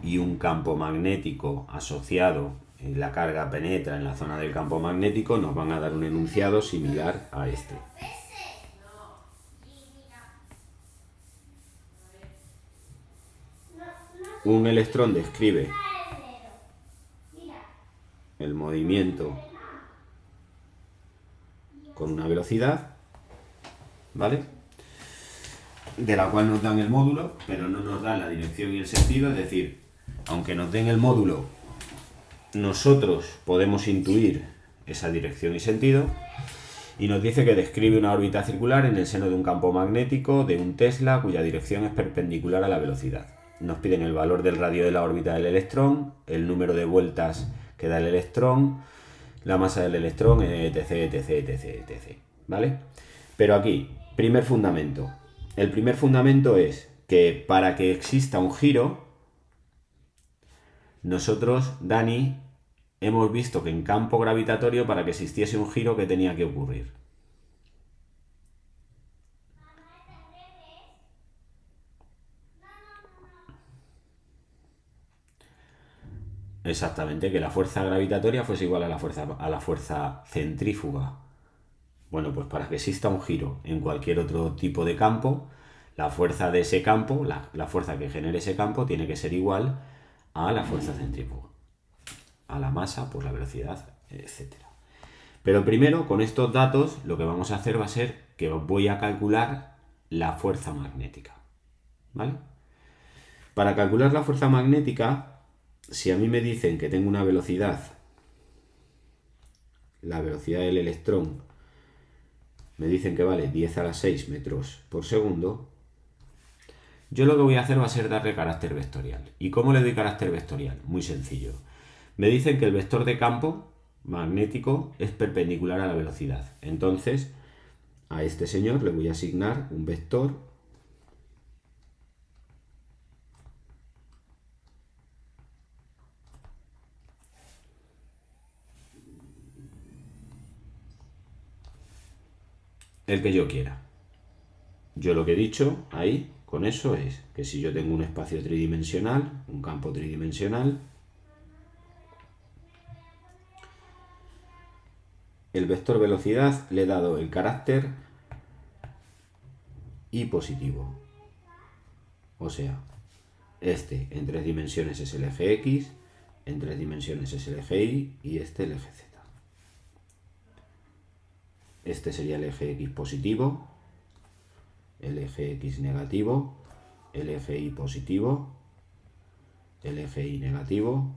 y un campo magnético asociado, la carga penetra en la zona del campo magnético, nos van a dar un enunciado similar a este. Un electrón describe el movimiento con una velocidad, ¿vale? De la cual nos dan el módulo, pero no nos dan la dirección y el sentido, es decir, aunque nos den el módulo, nosotros podemos intuir esa dirección y sentido, y nos dice que describe una órbita circular en el seno de un campo magnético de un Tesla cuya dirección es perpendicular a la velocidad. Nos piden el valor del radio de la órbita del electrón, el número de vueltas que da el electrón, la masa del electrón, etc, etc, etc, etc. ¿Vale? Pero aquí, primer fundamento. El primer fundamento es que para que exista un giro, nosotros, Dani, hemos visto que en campo gravitatorio, para que existiese un giro, ¿qué tenía que ocurrir? Exactamente, que la fuerza gravitatoria fuese igual a la fuerza centrífuga. Bueno, pues para que exista un giro en cualquier otro tipo de campo, la fuerza de ese campo, la fuerza que genere ese campo, tiene que ser igual a la fuerza centrífuga, a la masa por la velocidad, etc. Pero primero, con estos datos, lo que vamos a hacer va a ser que voy a calcular la fuerza magnética. ¿Vale? Para calcular la fuerza magnética, si a mí me dicen que tengo una velocidad, la velocidad del electrón, me dicen que vale 10 a la 6 metros por segundo, yo lo que voy a hacer va a ser darle carácter vectorial. ¿Y cómo le doy carácter vectorial? Muy sencillo. Me dicen que el vector de campo magnético es perpendicular a la velocidad. Entonces, a este señor le voy a asignar un vector el que yo quiera. Yo lo que he dicho ahí con eso es que si yo tengo un espacio tridimensional, un campo tridimensional, el vector velocidad le he dado el carácter y positivo. O sea, este en 3 dimensiones es el eje X, en 3 dimensiones es el eje Y y este el eje Z. Este sería el eje X positivo, el eje X negativo, el eje Y positivo, el eje Y negativo,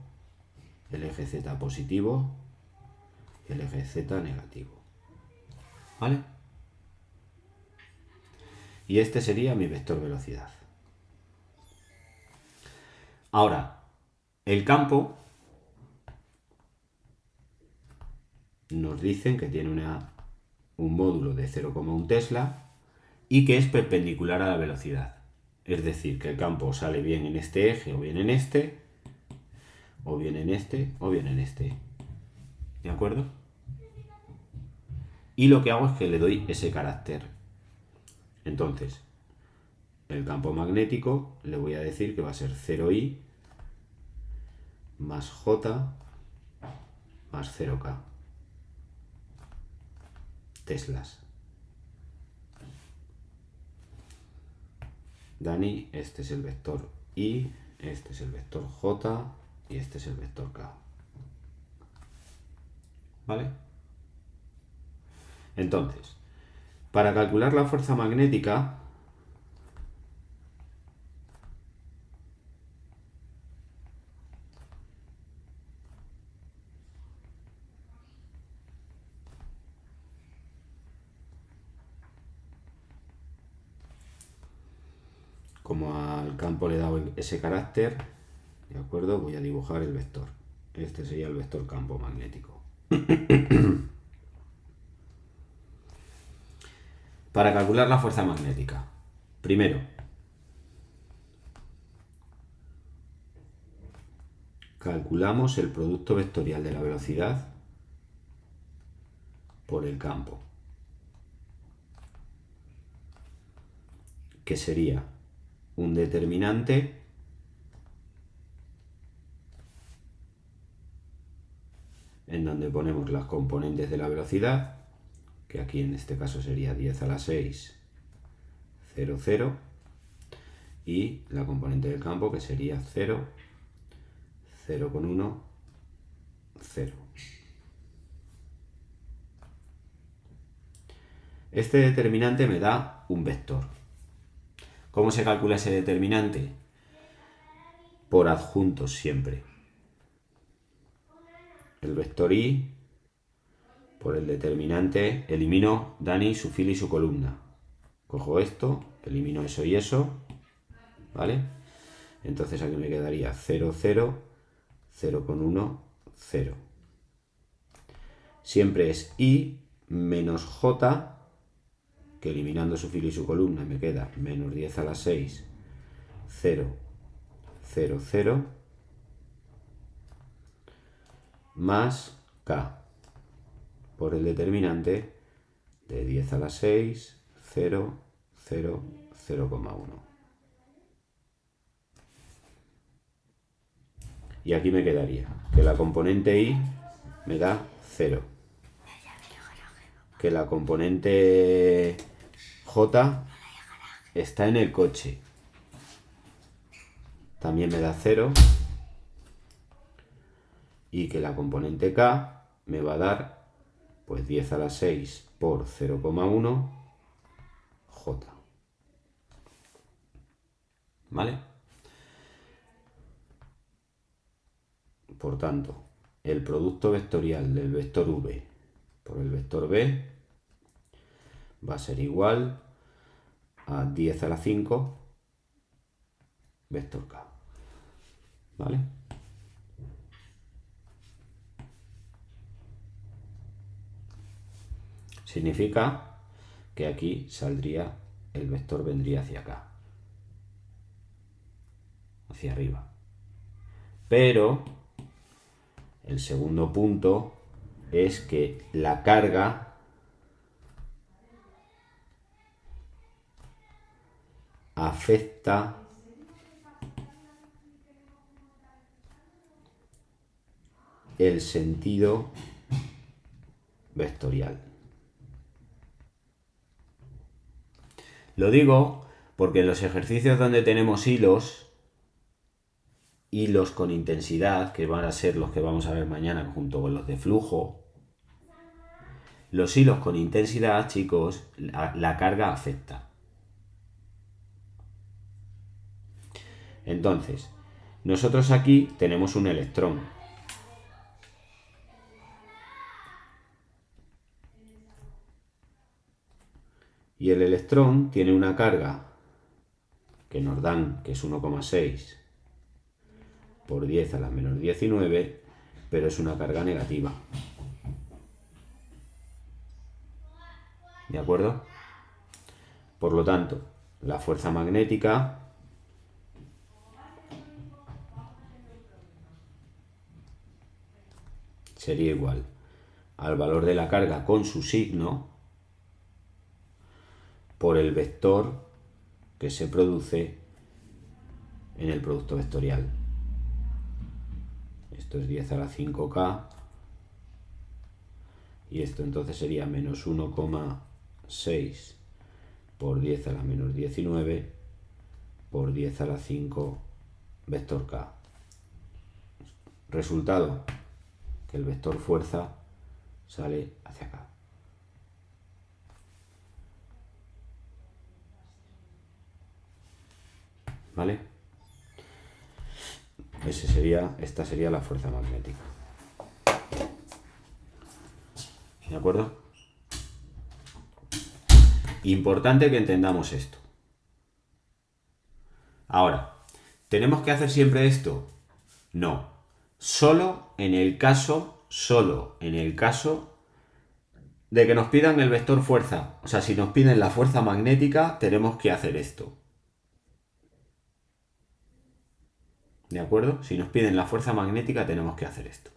el eje Z positivo, el eje Z negativo. ¿Vale? Y este sería mi vector velocidad. Ahora, el campo nos dicen que tiene un módulo de 0,1 Tesla y que es perpendicular a la velocidad. Es decir, que el campo sale bien en este eje o bien en este, o bien en este, o bien en este. ¿De acuerdo? Y lo que hago es que le doy ese carácter. Entonces, el campo magnético le voy a decir que va a ser 0I más J más 0K teslas. Dani, este es el vector I, este es el vector J y este es el vector K. ¿Vale? Entonces, para calcular la fuerza magnética, como al campo le he dado ese carácter, ¿de acuerdo? Voy a dibujar el vector. Este sería el vector campo magnético. Para calcular la fuerza magnética, primero, calculamos el producto vectorial de la velocidad por el campo, que sería un determinante en donde ponemos las componentes de la velocidad, que aquí en este caso sería 10 a la 6, 0, 0, y la componente del campo, que sería 0, 0,1, 0. Este determinante me da un vector. ¿Cómo se calcula ese determinante? Por adjuntos siempre. El vector i por el determinante, elimino, Dani, su fila y su columna. Cojo esto, elimino eso y eso, ¿vale? Entonces aquí me quedaría 0, 0, 0,1, 0. Siempre es i menos j, que eliminando su fila y su columna me queda menos 10 a la 6, 0, 0, 0, más k, por el determinante de 10 a la 6, 0, 0, 0,1. Y aquí me quedaría que la componente i me da 0. Que la componente j está en el coche. También me da 0. Y que la componente k me va a dar pues 10 a la 6 por 0,1 j. ¿Vale? Por tanto, el producto vectorial del vector v por el vector b va a ser igual a 10 a la 5 vector k. ¿Vale? Significa que aquí saldría, el vector vendría hacia acá, hacia arriba. Pero el segundo punto es que la carga afecta el sentido vectorial. Lo digo porque en los ejercicios donde tenemos hilos con intensidad, que van a ser los que vamos a ver mañana junto con los de flujo, los hilos con intensidad, chicos, la carga afecta. Entonces, nosotros aquí tenemos un electrón. Y el electrón tiene una carga que nos dan, que es 1,6 por 10 a la menos 19, pero es una carga negativa. ¿De acuerdo? Por lo tanto, la fuerza magnética sería igual al valor de la carga con su signo por el vector que se produce en el producto vectorial. Esto es 10 a la 5K y esto entonces sería menos 1,6 por 10 a la menos 19 por 10 a la 5 vector K. Resultado, que el vector fuerza sale hacia acá. ¿Vale? Esta sería la fuerza magnética. ¿De acuerdo? Importante que entendamos esto. Ahora, ¿tenemos que hacer siempre esto? No. Solo en el caso de que nos pidan el vector fuerza. O sea, si nos piden la fuerza magnética, tenemos que hacer esto. ¿De acuerdo? Si nos piden la fuerza magnética, tenemos que hacer esto.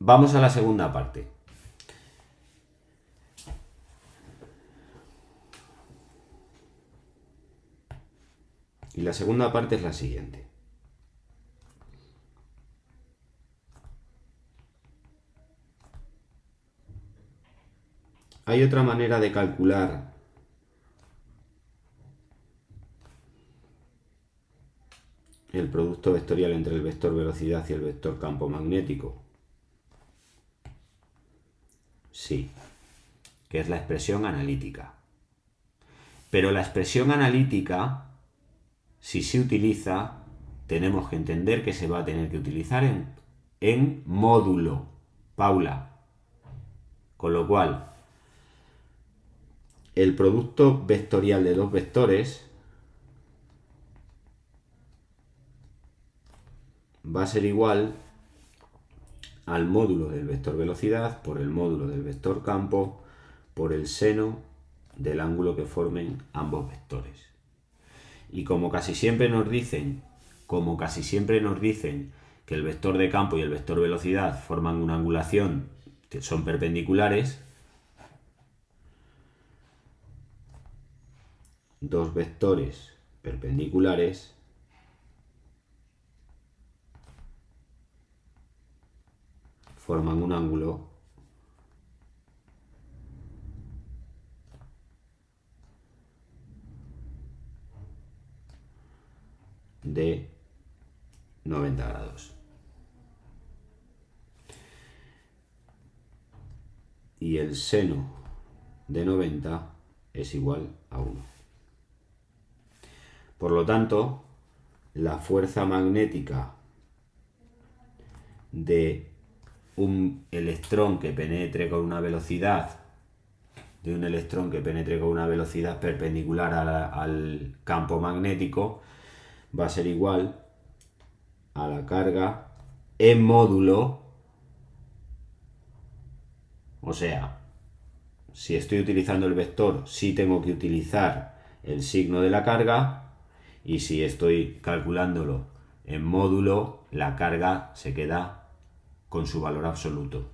Vamos a la segunda parte. Y la segunda parte es la siguiente. hay otra manera de calcular el producto vectorial entre el vector velocidad y el vector campo magnético. Sí, que es la expresión analítica. Pero la expresión analítica, si se utiliza, tenemos que entender que se va a tener que utilizar en módulo, Paula. Con lo cual, el producto vectorial de dos vectores va a ser igual al módulo del vector velocidad por el módulo del vector campo por el seno del ángulo que formen ambos vectores. Y como casi siempre nos dicen que el vector de campo y el vector velocidad forman una angulación que son perpendiculares, dos vectores perpendiculares forman un ángulo de 90 grados. Y el seno de 90 es igual a 1. Por lo tanto, la fuerza magnética de un electrón que penetre con una velocidad perpendicular al campo magnético va a ser igual a la carga en módulo. O sea, si estoy utilizando el vector, sí tengo que utilizar el signo de la carga, y si estoy calculándolo en módulo, la carga se queda con su valor absoluto.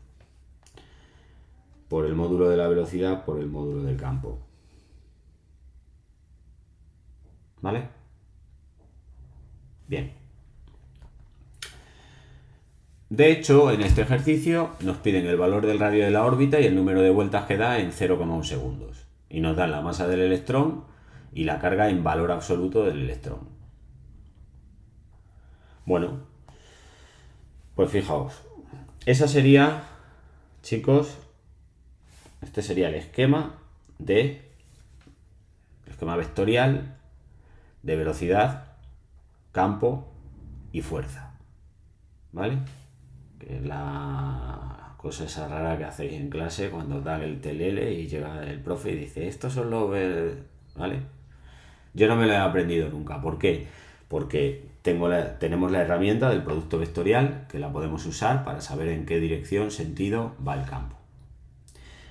Por el módulo de la velocidad, por el módulo del campo. ¿Vale? Bien. De hecho, en este ejercicio nos piden el valor del radio de la órbita y el número de vueltas que da en 0,1 segundos. Y nos dan la masa del electrón y la carga en valor absoluto del electrón. Bueno, pues fijaos. Esa sería, chicos, este sería el esquema vectorial de velocidad, campo y fuerza. ¿Vale? Que es la cosa esa rara que hacéis en clase cuando dan el telele y llega el profe y dice, estos son los... ¿Vale? Yo no me lo he aprendido nunca. ¿Por qué? Porque tenemos la herramienta del producto vectorial que la podemos usar para saber en qué dirección, sentido va el campo.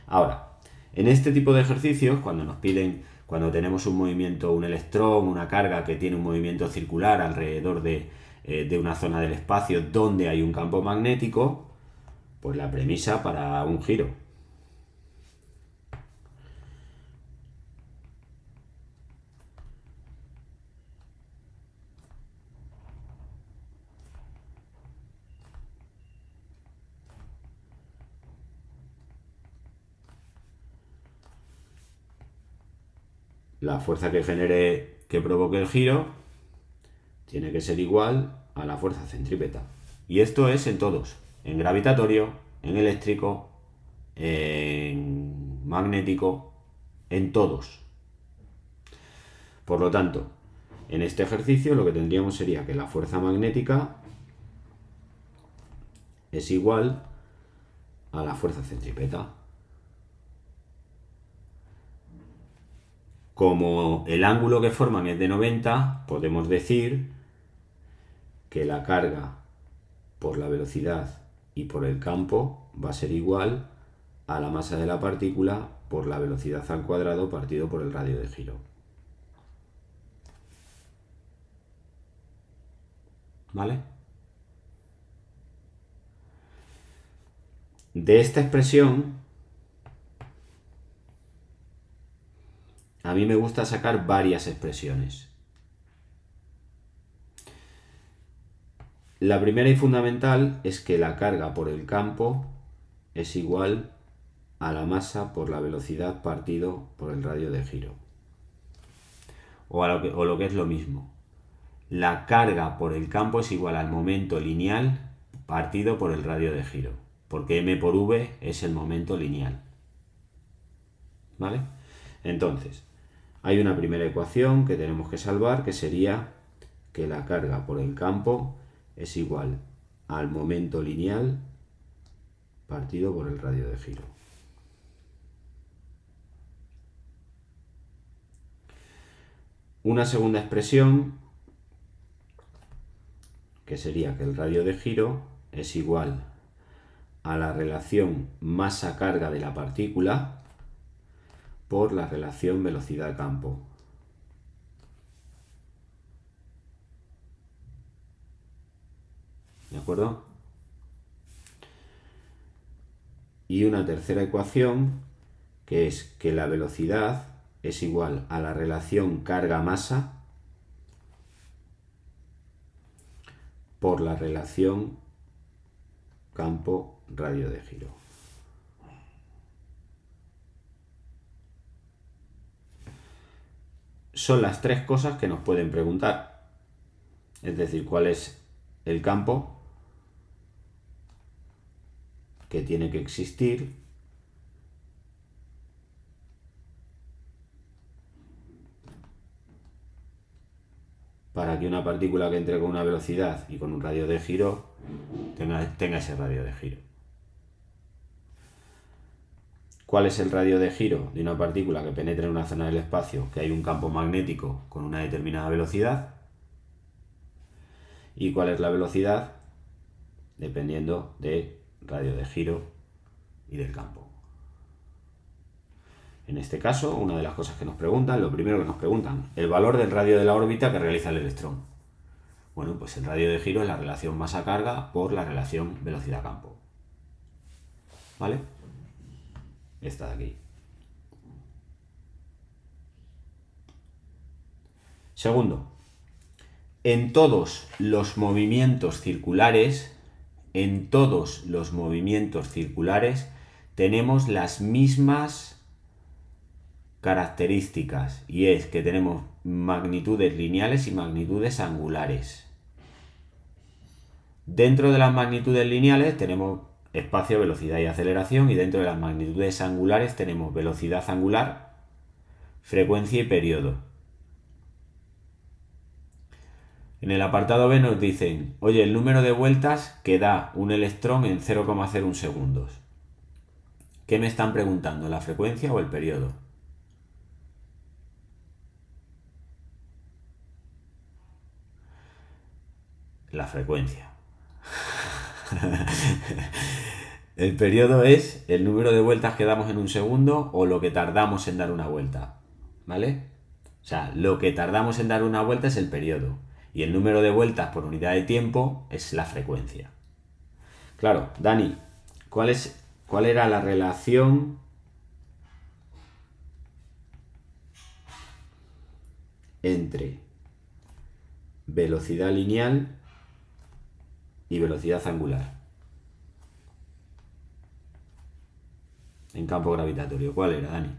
Ahora, en este tipo de ejercicios, cuando tenemos un movimiento, un electrón, una carga que tiene un movimiento circular alrededor de una zona del espacio donde hay un campo magnético, pues la premisa para un giro. La fuerza que provoque el giro tiene que ser igual a la fuerza centrípeta. Y esto es en todos, en gravitatorio, en eléctrico, en magnético, en todos. Por lo tanto, en este ejercicio lo que tendríamos sería que la fuerza magnética es igual a la fuerza centrípeta. Como el ángulo que forman es de 90, podemos decir que la carga por la velocidad y por el campo va a ser igual a la masa de la partícula por la velocidad al cuadrado partido por el radio de giro. ¿Vale? De esta expresión, a mí me gusta sacar varias expresiones. La primera y fundamental es que la carga por el campo es igual a la masa por la velocidad partido por el radio de giro. O lo que es lo mismo. La carga por el campo es igual al momento lineal partido por el radio de giro. Porque m por v es el momento lineal. ¿Vale? Entonces, hay una primera ecuación que tenemos que salvar, que sería que la carga por el campo es igual al momento lineal partido por el radio de giro. Una segunda expresión, que sería que el radio de giro es igual a la relación masa-carga de la partícula por la relación velocidad-campo. ¿De acuerdo? Y una tercera ecuación, que es que la velocidad es igual a la relación carga-masa por la relación campo-radio de giro. Son las tres cosas que nos pueden preguntar. Es decir, cuál es el campo que tiene que existir para que una partícula que entre con una velocidad y con un radio de giro tenga ese radio de giro. ¿Cuál es el radio de giro de una partícula que penetra en una zona del espacio que hay un campo magnético con una determinada velocidad? ¿Y cuál es la velocidad? Dependiendo del radio de giro y del campo. En este caso, una de las cosas que nos preguntan, lo primero que nos preguntan, el valor del radio de la órbita que realiza el electrón. Bueno, pues el radio de giro es la relación masa-carga por la relación velocidad-campo. ¿Vale? Esta de aquí. Segundo, en todos los movimientos circulares, tenemos las mismas características, y es que tenemos magnitudes lineales y magnitudes angulares. Dentro de las magnitudes lineales tenemos espacio, velocidad y aceleración, y dentro de las magnitudes angulares tenemos velocidad angular, frecuencia y periodo. En el apartado B nos dicen, oye, el número de vueltas que da un electrón en 0,01 segundos. ¿Qué me están preguntando, la frecuencia o el periodo? La frecuencia. El periodo es el número de vueltas que damos en un segundo o lo que tardamos en dar una vuelta, ¿vale? O sea, lo que tardamos en dar una vuelta es el periodo y el número de vueltas por unidad de tiempo es la frecuencia. Claro, Dani, ¿cuál era la relación entre velocidad lineal y velocidad angular en campo gravitatorio? ¿Cuál era, Dani?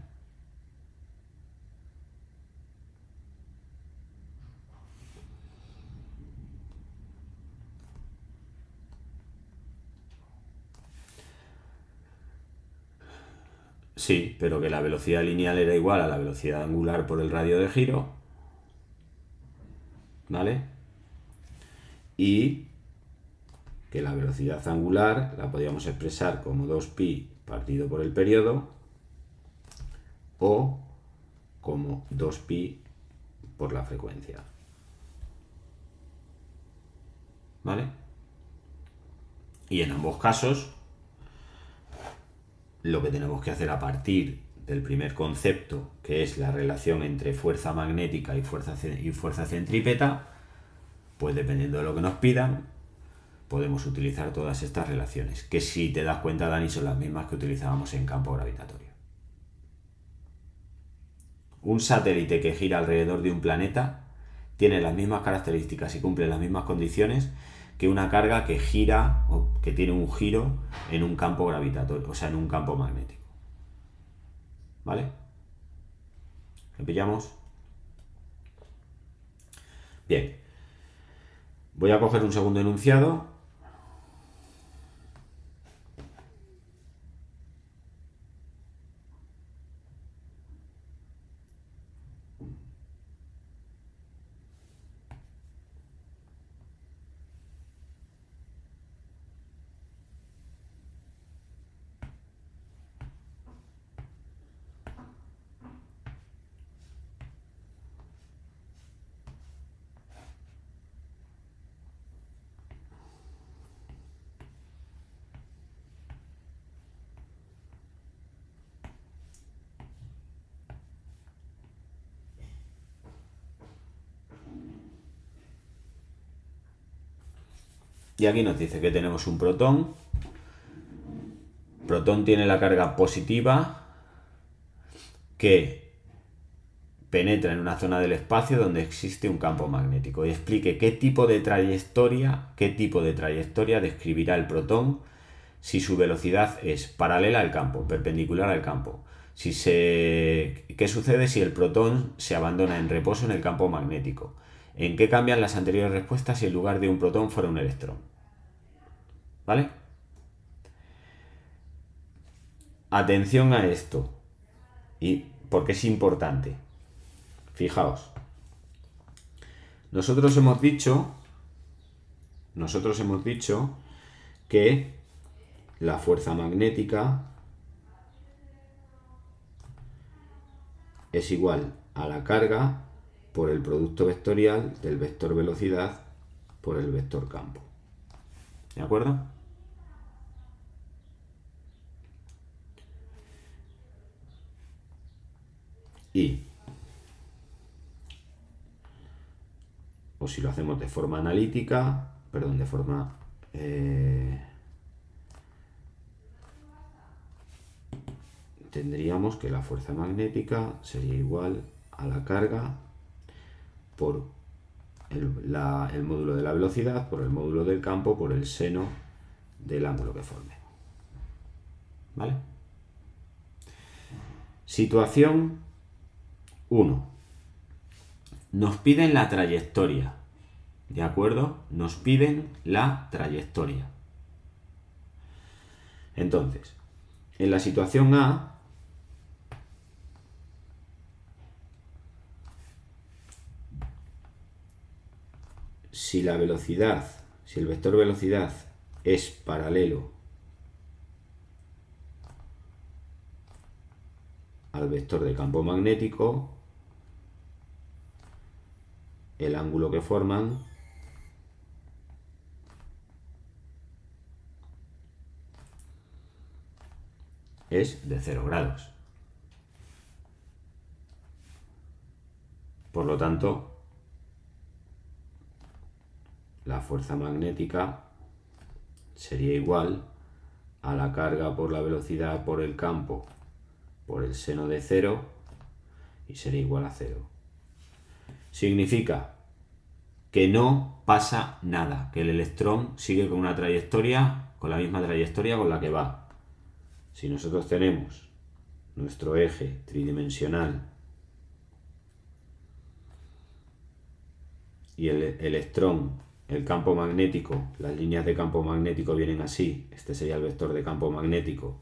Sí, pero que la velocidad lineal era igual a la velocidad angular por el radio de giro, ¿vale? Y que la velocidad angular la podíamos expresar como 2pi partido por el periodo o como 2pi por la frecuencia. ¿Vale? Y en ambos casos, lo que tenemos que hacer a partir del primer concepto, que es la relación entre fuerza magnética y fuerza centrípeta, pues dependiendo de lo que nos pidan, podemos utilizar todas estas relaciones, que si te das cuenta, Dani, son las mismas que utilizábamos en campo gravitatorio. Un satélite que gira alrededor de un planeta tiene las mismas características y cumple las mismas condiciones que una carga que gira o que tiene un giro en un campo gravitatorio, o sea, en un campo magnético. ¿Vale? ¿Lo pillamos? Bien. Voy a coger un segundo enunciado. Y aquí nos dice que tenemos un protón. Protón tiene la carga positiva que penetra en una zona del espacio donde existe un campo magnético. Y explique qué tipo de trayectoria describirá el protón si su velocidad es paralela al campo, perpendicular al campo. ¿Qué sucede si el protón se abandona en reposo en el campo magnético? ¿En qué cambian las anteriores respuestas si en lugar de un protón fuera un electrón? ¿Vale? Atención a esto, y porque es importante. Fijaos, nosotros hemos dicho que la fuerza magnética es igual a la carga por el producto vectorial del vector velocidad por el vector campo. ¿De acuerdo? O si lo hacemos de forma analítica, tendríamos que la fuerza magnética sería igual a la carga por el módulo de la velocidad por el módulo del campo por el seno del ángulo que forme. ¿Vale? Situación 1. Nos piden la trayectoria. ¿De acuerdo? Nos piden la trayectoria. Entonces, en la situación A, si el vector velocidad es paralelo al vector de campo magnético, el ángulo que forman es de 0 grados. Por lo tanto, la fuerza magnética sería igual a la carga por la velocidad por el campo por el seno de 0 y sería igual a 0. Significa que no pasa nada, que el electrón sigue con una trayectoria, con la misma trayectoria con la que va. Si nosotros tenemos nuestro eje tridimensional y el electrón, el campo magnético, las líneas de campo magnético vienen así, este sería el vector de campo magnético,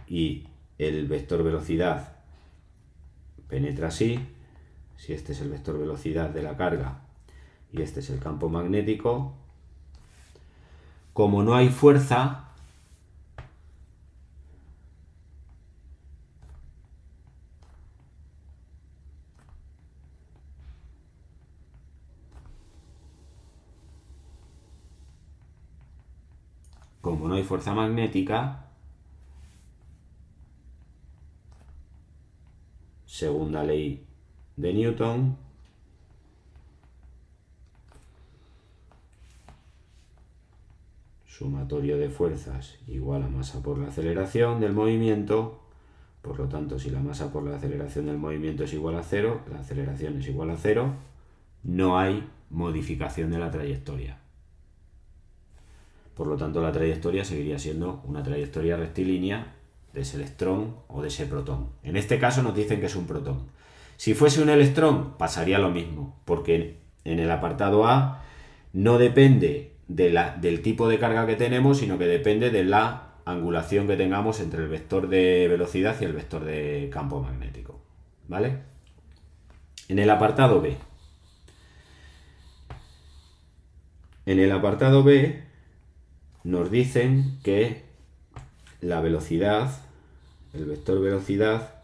y el vector velocidad penetra así, si este es el vector velocidad de la carga y este es el campo magnético, como no hay fuerza, magnética, segunda ley de Newton, sumatorio de fuerzas igual a masa por la aceleración del movimiento. Por lo tanto, si la masa por la aceleración del movimiento es igual a 0, la aceleración es igual a 0, no hay modificación de la trayectoria. Por lo tanto, la trayectoria seguiría siendo una trayectoria rectilínea de ese electrón o de ese protón. En este caso nos dicen que es un protón. Si fuese un electrón, pasaría lo mismo, porque en el apartado A no depende del tipo de carga que tenemos, sino que depende de la angulación que tengamos entre el vector de velocidad y el vector de campo magnético. ¿Vale? En el apartado B. En el apartado B nos dicen que la velocidad, el vector velocidad,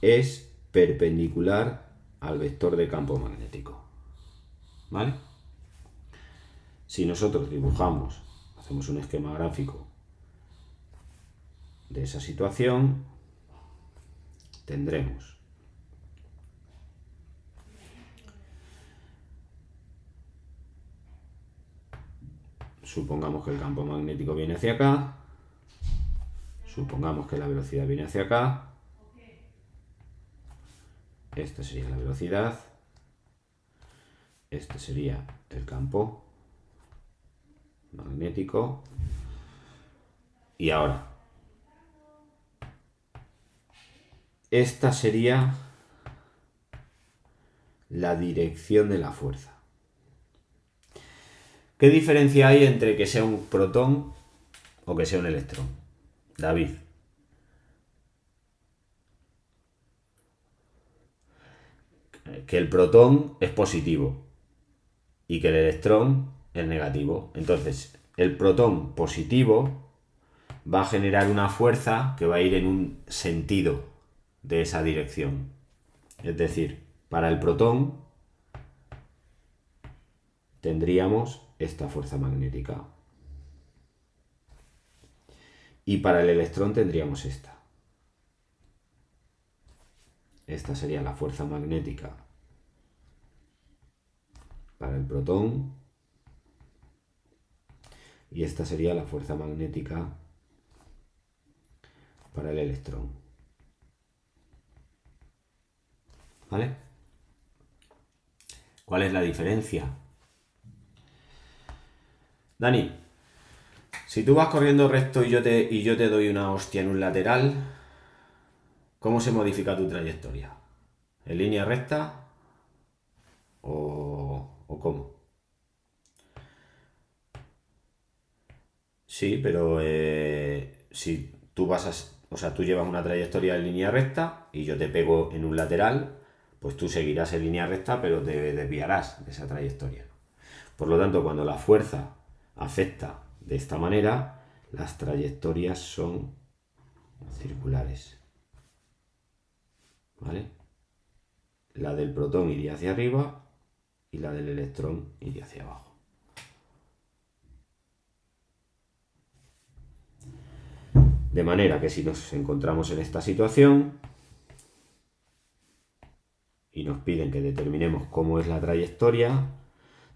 es perpendicular al vector de campo magnético. ¿Vale? Si nosotros dibujamos, hacemos un esquema gráfico de esa situación, tendremos supongamos que el campo magnético viene hacia acá, supongamos que la velocidad viene hacia acá, esta sería la velocidad, este sería el campo magnético, y ahora esta sería la dirección de la fuerza. ¿Qué diferencia hay entre que sea un protón o que sea un electrón? David. Que el protón es positivo y que el electrón es negativo. Entonces, el protón positivo va a generar una fuerza que va a ir en un sentido de esa dirección. Es decir, para el protón tendríamos esta fuerza magnética. Y para el electrón tendríamos esta. Esta sería la fuerza magnética para el protón. Y esta sería la fuerza magnética para el electrón. ¿Vale? ¿Cuál es la diferencia? Dani, si tú vas corriendo recto y yo te doy una hostia en un lateral, ¿cómo se modifica tu trayectoria? ¿En línea recta o cómo? Sí, pero si tú tú llevas una trayectoria en línea recta y yo te pego en un lateral, pues tú seguirás en línea recta, pero te desviarás de esa trayectoria. Por lo tanto, cuando la fuerza afecta de esta manera, las trayectorias son circulares. ¿Vale? La del protón iría hacia arriba y la del electrón iría hacia abajo. De manera que si nos encontramos en esta situación y nos piden que determinemos cómo es la trayectoria,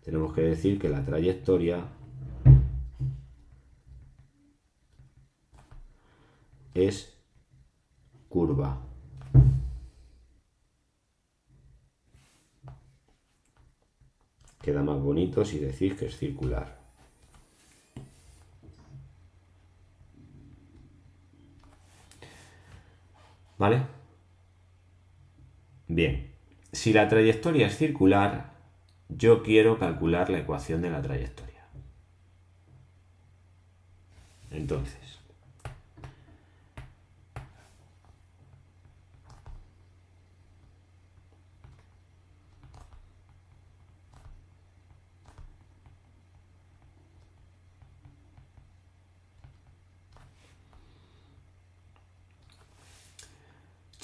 tenemos que decir que la trayectoria es curva. Queda más bonito si decís que es circular. ¿Vale? Bien, si la trayectoria es circular, yo quiero calcular la ecuación de la trayectoria. Entonces,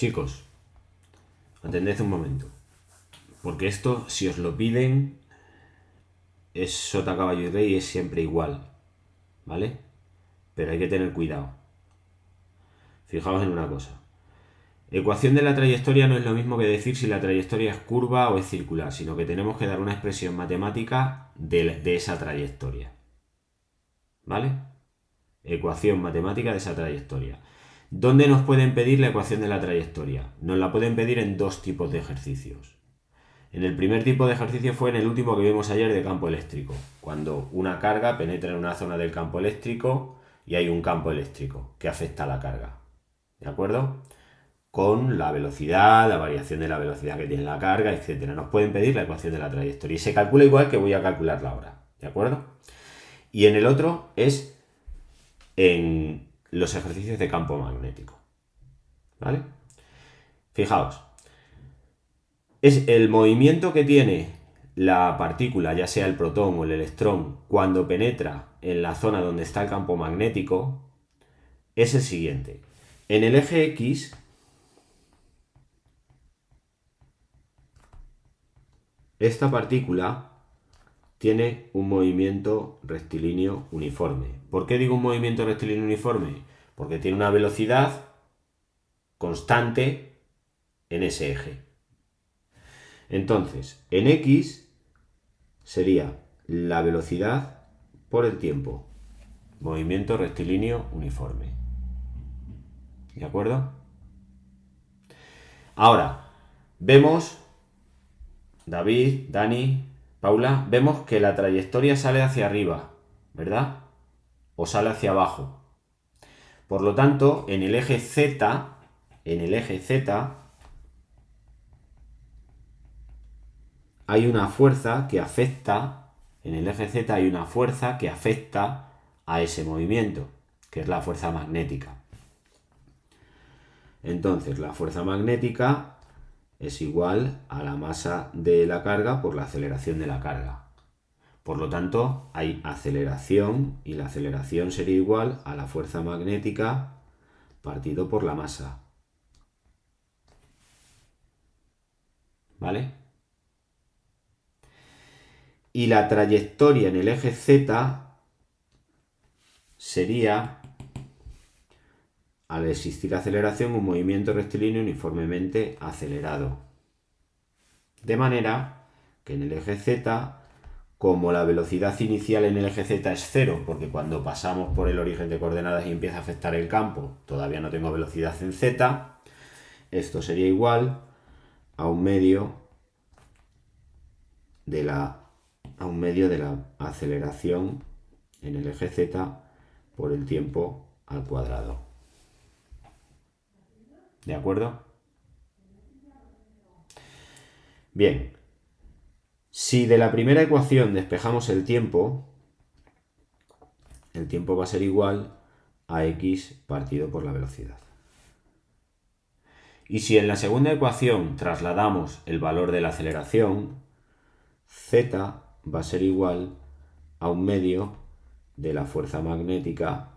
chicos, atended un momento, porque esto, si os lo piden, es sota, caballo y rey, es siempre igual, ¿vale? Pero hay que tener cuidado. Fijaos en una cosa. Ecuación de la trayectoria no es lo mismo que decir si la trayectoria es curva o es circular, sino que tenemos que dar una expresión matemática de esa trayectoria. ¿Vale? Ecuación matemática de esa trayectoria. ¿Dónde nos pueden pedir la ecuación de la trayectoria? Nos la pueden pedir en dos tipos de ejercicios. En el primer tipo de ejercicio fue en el último que vimos ayer de campo eléctrico, cuando una carga penetra en una zona del campo eléctrico y hay un campo eléctrico que afecta a la carga. ¿de acuerdo? Con la velocidad, la variación de la velocidad que tiene la carga, etcétera. Nos pueden pedir la ecuación de la trayectoria y se calcula igual que voy a calcularla ahora, ¿de acuerdo? Y en el otro es en los ejercicios de campo magnético, ¿vale? Fijaos, es el movimiento que tiene la partícula, ya sea el protón o el electrón, cuando penetra en la zona donde está el campo magnético, es el siguiente. En el eje X, esta partícula tiene un movimiento rectilíneo uniforme. ¿Por qué digo un movimiento rectilíneo uniforme? Porque tiene una velocidad constante en ese eje. Entonces, en X sería la velocidad por el tiempo. Movimiento rectilíneo uniforme. ¿De acuerdo? Ahora, vemos, David, Dani, Paula, vemos que la trayectoria sale hacia arriba, ¿verdad? O sale hacia abajo. Por lo tanto, en el eje Z, hay una fuerza que afecta, en el eje Z hay una fuerza que afecta a ese movimiento, que es la fuerza magnética. Entonces, la fuerza magnética es igual a la masa de la carga por la aceleración de la carga. Por lo tanto, hay aceleración y la aceleración sería igual a la fuerza magnética partido por la masa. ¿Vale? Y la trayectoria en el eje Z sería, al existir aceleración, un movimiento rectilíneo uniformemente acelerado. De manera que en el eje Z, como la velocidad inicial en el eje Z es cero, porque cuando pasamos por el origen de coordenadas y empieza a afectar el campo, todavía no tengo velocidad en Z, esto sería igual a un medio de la aceleración en el eje Z por el tiempo al cuadrado. ¿De acuerdo? Bien, si de la primera ecuación despejamos el tiempo va a ser igual a x partido por la velocidad. Y si en la segunda ecuación trasladamos el valor de la aceleración, z va a ser igual a un medio de la fuerza magnética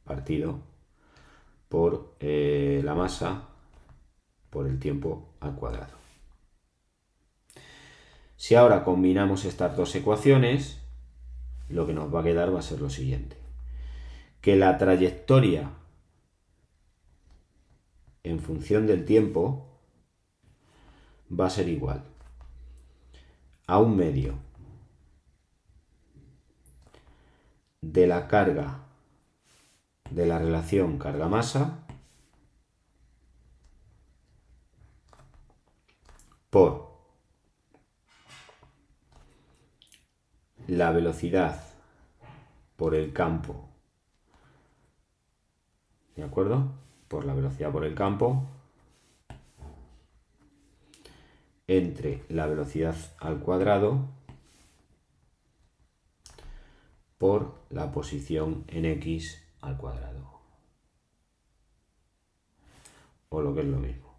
partido por la masa por el tiempo al cuadrado. Si ahora combinamos estas dos ecuaciones, lo que nos va a quedar va a ser lo siguiente. Que la trayectoria en función del tiempo va a ser igual a un medio de la carga de la relación carga-masa por la velocidad por el campo, ¿de acuerdo? Por la velocidad por el campo entre la velocidad al cuadrado por la posición en x al cuadrado. O lo que es lo mismo,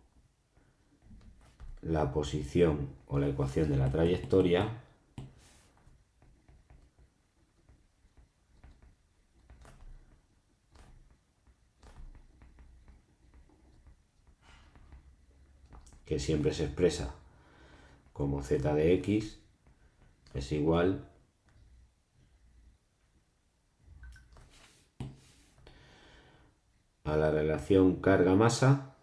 la posición o la ecuación de la trayectoria que siempre se expresa como z de x es igual a la relación carga-masa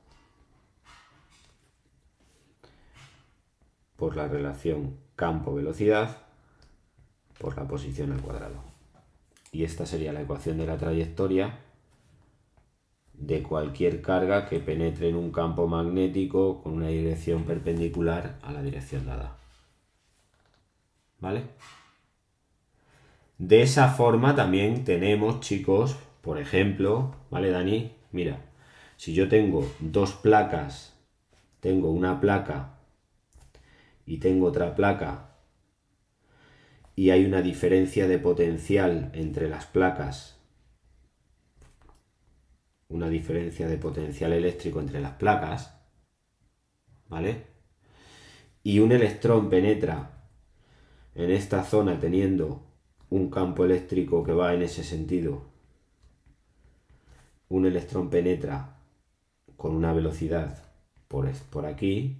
por la relación campo-velocidad por la posición al cuadrado. Y esta sería la ecuación de la trayectoria de cualquier carga que penetre en un campo magnético con una dirección perpendicular a la dirección dada. ¿Vale? De esa forma también tenemos, chicos, por ejemplo, ¿vale, Dani? Mira, si yo tengo dos placas, tengo una placa y tengo otra placa, y hay una diferencia de potencial entre las placas, una diferencia de potencial eléctrico entre las placas, ¿vale? Y un electrón penetra en esta zona teniendo un campo eléctrico que va en ese sentido. Un electrón penetra con una velocidad por aquí.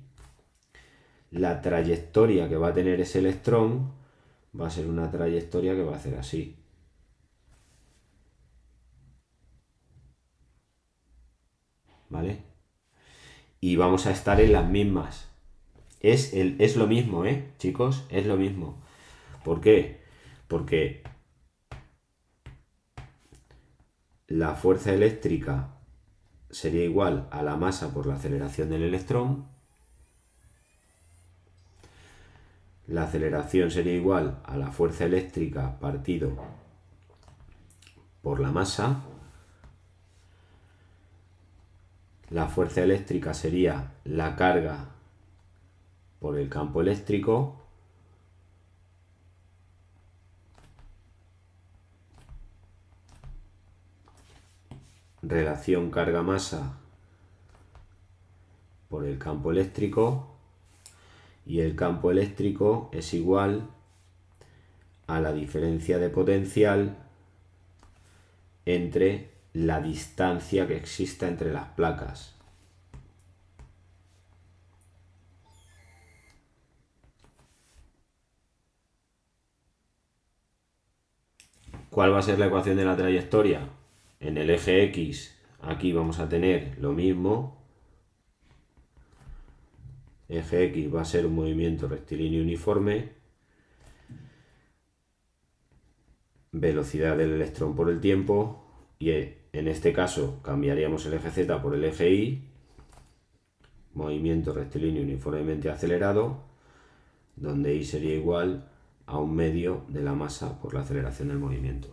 La trayectoria que va a tener ese electrón va a ser una trayectoria que va a hacer así. ¿Vale? Y vamos a estar en las mismas. Es lo mismo, chicos, es lo mismo. ¿Por qué? Porque la fuerza eléctrica sería igual a la masa por la aceleración del electrón. La aceleración sería igual a la fuerza eléctrica partido por la masa. La fuerza eléctrica sería la carga por el campo eléctrico. Relación carga-masa por el campo eléctrico. Y el campo eléctrico es igual a la diferencia de potencial entre la distancia que exista entre las placas. ¿Cuál va a ser la ecuación de la trayectoria? En el eje X, aquí vamos a tener lo mismo. Eje X va a ser un movimiento rectilíneo uniforme. Velocidad del electrón por el tiempo. Y en este caso cambiaríamos el eje Z por el eje Y. Movimiento rectilíneo uniformemente acelerado, donde I sería igual a 1/2 de la masa por la aceleración del movimiento.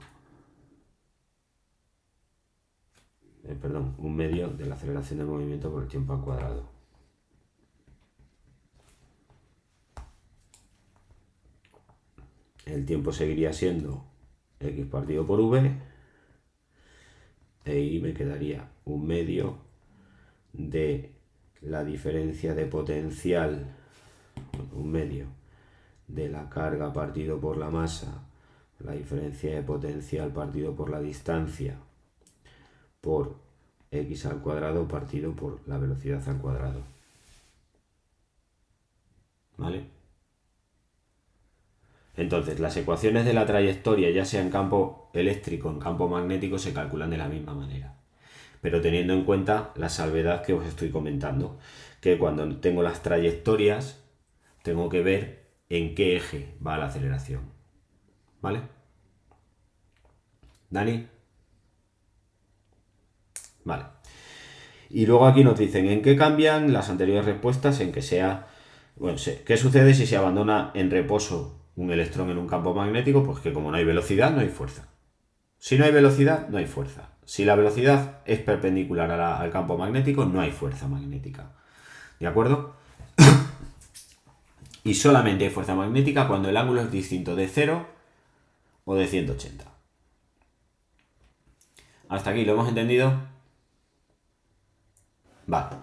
Perdón, 1/2 de la aceleración del movimiento por el tiempo al cuadrado. El tiempo seguiría siendo X partido por V, e I me quedaría 1/2 de la diferencia de potencial, 1/2 de la carga partido por la masa, la diferencia de potencial partido por la distancia, por x al cuadrado partido por la velocidad al cuadrado. ¿Vale? Entonces, las ecuaciones de la trayectoria, ya sea en campo eléctrico o en campo magnético, se calculan de la misma manera. Pero teniendo en cuenta la salvedad que os estoy comentando, que cuando tengo las trayectorias, tengo que ver en qué eje va la aceleración. ¿Vale? ¿Dani? Vale. Y luego aquí nos dicen en qué cambian las anteriores respuestas en que sea... Bueno, ¿qué sucede si se abandona en reposo un electrón en un campo magnético? Pues que como no hay velocidad, no hay fuerza. Si no hay velocidad, no hay fuerza. Si la velocidad es perpendicular al campo magnético, no hay fuerza magnética. ¿De acuerdo? Y solamente hay fuerza magnética cuando el ángulo es distinto de 0 o de 180. ¿Hasta aquí lo hemos entendido? Vale.